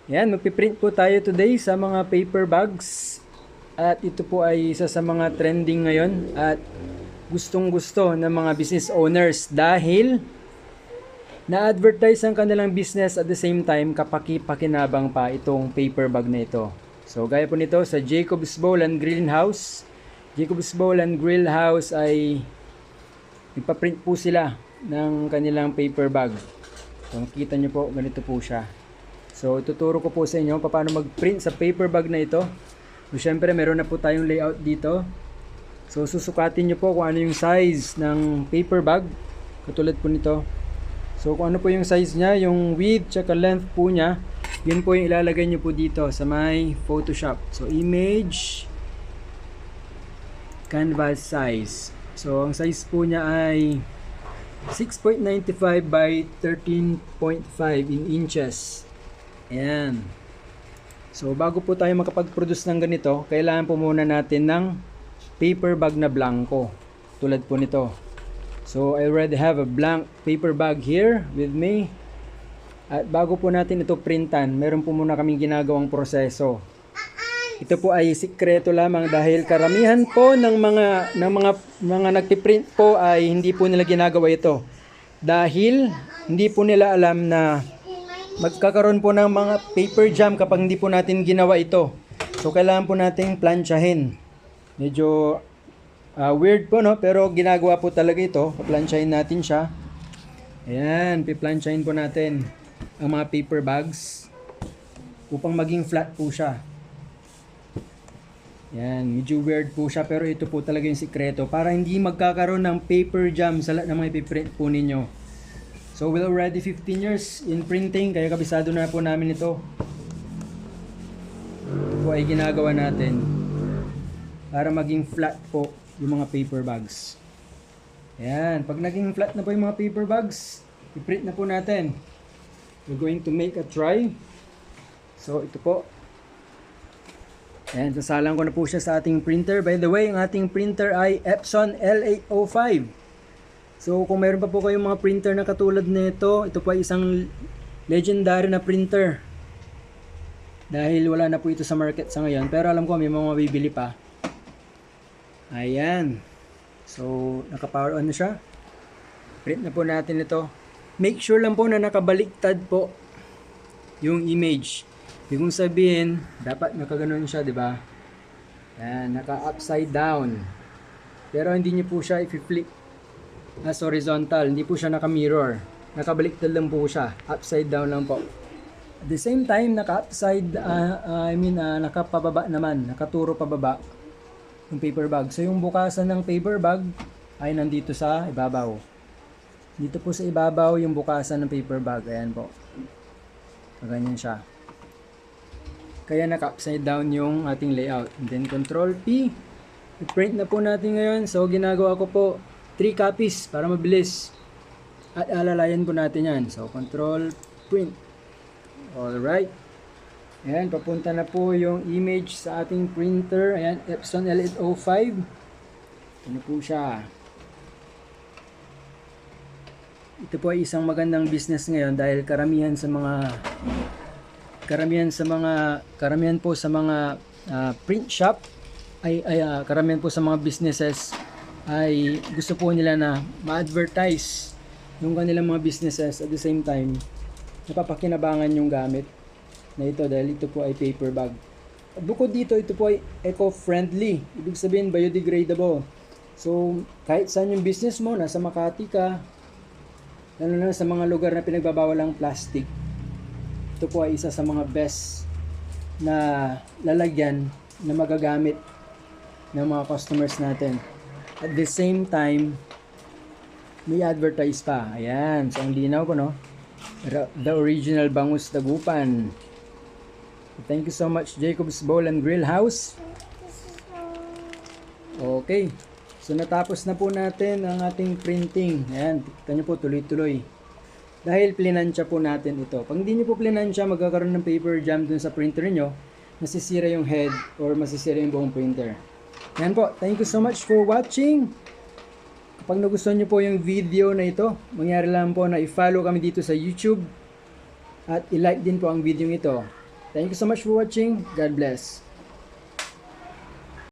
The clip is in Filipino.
Yan, magpiprint po tayo today sa mga paper bags. At ito po ay isa sa mga trending ngayon at gustong-gusto ng mga business owners dahil na-advertise ang kanilang business at the same time kapaki-pakinabang pa itong paper bag na ito. So gaya po nito sa Jacob's Bowl and Grill House. Jacob's Bowl and Grill House ay nagpa-print po sila ng kanilang paper bag. So makita nyo po, ganito po siya. So ituturo ko po sa inyo paano mag-print sa paper bag na ito. So syempre meron na po tayong layout dito. So susukatin nyo po kung ano yung size ng paper bag. Katulad po nito. So kung ano po yung size niya, yung width tsaka length po niya, yun po yung ilalagay nyo po dito sa my Photoshop. So image, canvas size. So ang size po niya ay 6.95 by 13.5 in inches. Ayan. So bago po tayo makapag-produce ng ganito, kailangan po muna natin ng paper bag na blanco. Tulad po nito. So I already have a blank paper bag here with me. At bago po natin ito printan, meron po muna kaming ginagawang proseso. Ito po ay sikreto lamang dahil karamihan po ng mga nagpiprint po ay hindi po nila ginagawa ito. Dahil hindi po nila alam na magkakaroon po ng mga paper jam kapag hindi po natin ginawa ito. So kailangan po nating planchahin. Medyo weird po, no? Pero ginagawa po talaga ito. Planchahin natin siya. Ayan, piplansyahin po natin ang mga paper bags upang maging flat po siya. Yan, medyo weird po siya pero ito po talaga yung sikreto para hindi magkakaroon ng paper jam sa lahat ng mga ipiprint po ninyo. So we're already 15 years in printing kaya kabisado na po namin ito. Ito po ay ginagawa natin para maging flat po yung mga paper bags. Yan, pag naging flat na po yung mga paper bags, iprint na po natin. We're going to make a try. So ito po. Ayan, sasalang ko na po siya sa ating printer. By the way, ang ating printer ay Epson L805. So, kung mayroon pa po kayong mga printer na katulad nito, ito po ay isang legendary na printer. Dahil wala na po ito sa market sa ngayon. Pero alam ko, may mga mabibili pa. Ayan. So, naka-power on na siya. Print na po natin ito. Make sure lang po na nakabaliktad po yung image. Ibig sabihin, dapat nakaganon siya, di ba? Yan, naka-upside down. Pero hindi niyo po siya i-flip as horizontal. Hindi po siya naka-mirror. Nakabaliktad lang po siya. Upside down lang po. At the same time, naka-upside, nakapababa naman. Nakaturo pababa yung paper bag. So, yung bukasan ng paper bag ay nandito sa ibabaw. Dito po sa ibabaw yung bukasan ng paper bag. Ayan po. Ganyan siya. Kaya naka-upside down yung ating layout. And then Control P. I-print na po natin ngayon. So ginagawa ko po 3 copies para mabilis. At alalayan po natin yan. So Control Print. Alright. Ayan, papunta na po yung image sa ating printer. Ayan, Epson L805. Ito na po siya. Ito po ay isang magandang business ngayon dahil karamihan po sa mga print shop karamihan po sa mga businesses ay gusto po nila na ma-advertise yung kanilang mga businesses at the same time napapakinabangan yung gamit na ito dahil ito po ay paper bag. At bukod dito, ito po ay eco-friendly. Ibig sabihin biodegradable. So kahit saan yung business mo, nasa Makati ka, lalo na sa mga lugar na pinagbabawal ang plastic, ito po ay isa sa mga best na lalagyan na magagamit ng mga customers natin. At the same time, may advertise pa. Ayan. So, ang linaw ko, no? The original Bangus Dagupan. Thank you so much, Jacob's Bowl and Grill House. Okay. So, natapos na po natin ang ating printing. Ayan. Kita nyo po, tuloy-tuloy. Dahil plinansya po natin ito. Pag hindi nyo po plinansya, magkakaroon ng paper jam dun sa printer nyo, masisira yung head or masisira yung buong printer. Yan po. Thank you so much for watching. Kapag nagustuhan nyo po yung video na ito, mangyari lang po na i-follow kami dito sa YouTube at i-like din po ang video ito. Thank you so much for watching. God bless.